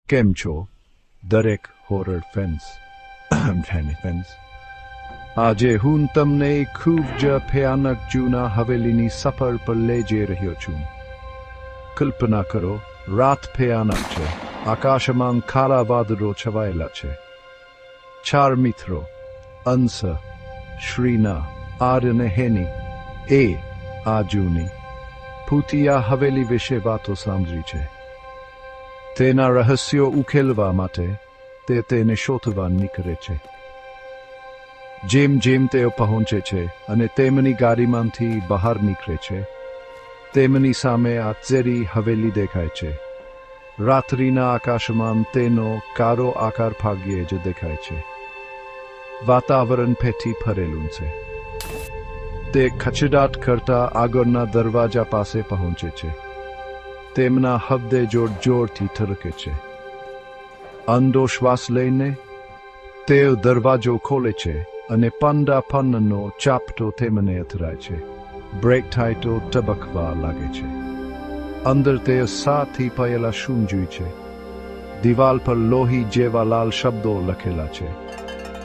કેમ છો દરેક હોરર ફેન્સ ફેન્સ આજે હું તમને ખૂબ જ ભયાનક જૂના હવેલીની સફર પર લઈ જઈ રહ્યો છું. કલ્પના કરો, રાત ભયાનક છે, આકાશમાં કાળા વાદળો છવાયેલા છે. 4 મિત્રો અંશ, શ્રીના, આર અને હેની એ આ જૂની ભૂતિયા હવેલી વિશે વાતો સાંભળી છે. તેના રહસ્યો ઉકેલવા માટે તે તેને શોધવા નીકળે છે. જેમ જેમ તેઓ પહોંચે છે અને તેમની ગાડીમાંથી બહાર નીકળે છે, તેમની સામે આ ઝેરી હવેલી દેખાય છે. રાત્રિના આકાશમાં તેનો કાળો આકાર ભાગ્યે જ દેખાય છે. વાતાવરણ ભેથી ભરેલું છે. તે ખચડાટ કરતા આગળના દરવાજા પાસે પહોંચે છે. તેમના હૃદય જોરથી ધડકે છે. ઊંડો શ્વાસ લઈને તેઓ દરવાજો ખોલે છે અને પન્નનો ચાપટો તેમને અથડાય છે. બ્રેક થાય તો ટબકવા લાગે છે. અંદર તેઓ સાથી પાયેલા શું જુએ છે. દિવાલ પર લોહી જેવા લાલ શબ્દો લખેલા છે.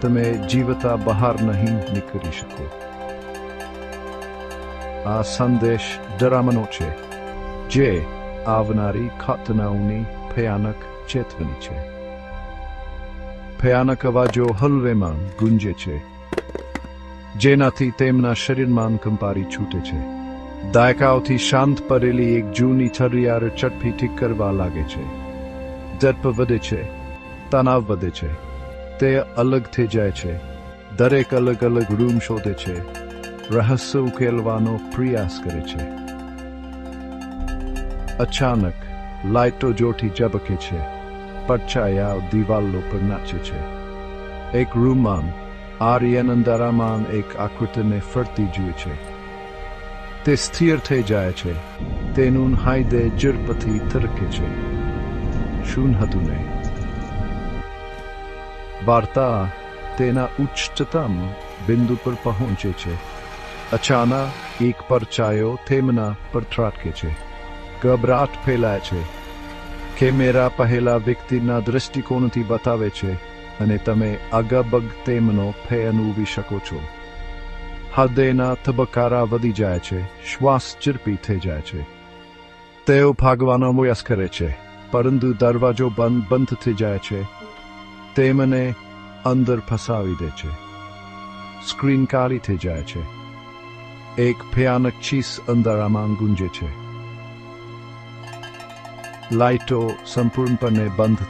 તમે જીવતા બહાર નહીં નીકળી શકો. આ સંદેશ ડરામણો છે, જે આવનારી ઘટનાઓની ભયાનક ચેતવણી છે. ભયાનક અવાજો હળવેમાં ગુંજે છે, જેનાથી તેમના શરીરમાં કંપારી છૂટે છે. દાયકાઓથી શાંત પડેલી એક જૂની થરિયાર ચટપટી કરવા લાગે છે. ઝડપ વધે છે, તણાવ વધે છે. તે અલગ થઈ જાય છે. દરેક અલગ અલગ રૂમ શોધે છે. રહસ્ય ઉકેલવાનો પ્રયાસ કરે છે. અચાનક લાઇટો જોરથી ઝબકે છે. પડછાયા દિવાલો પર નાચે છે. એક રૂમમાં આર્યન અંધારામાં એક આકૃતિને ફરતી જુએ છે. તે સ્થિર થઈ જાય છે. તેનું હૃદય ઝડપથી ધડકે છે. શું હતું ને? વાર્તા તેના ઉચ્ચતમ બિંદુ પર પહોંચે છે. અચાનક એક પડછાયો તેમના પર ત્રાટકે છે. ગભરાટ ફેલાય છે. કેમેરા પહેલા વ્યક્તિના દૃષ્ટિકોણથી બતાવે છે અને તમે અગબગ તેમનો ભય અનુભવી શકો છો. હૃદયના ધબકારા વધી જાય છે. શ્વાસ ઝડપી થઈ જાય છે. તેઓ ભાગવાનો પ્રયાસ કરે છે, પરંતુ દરવાજો બંધ થઈ જાય છે. તેમને અંદર ફસાવી દે છે. સ્ક્રીન કાળી થઈ જાય છે. એક ભયાનક ચીસ અંધારામાં ગુંજે છે. લાઇટો સંપૂર્ણપણે બંધ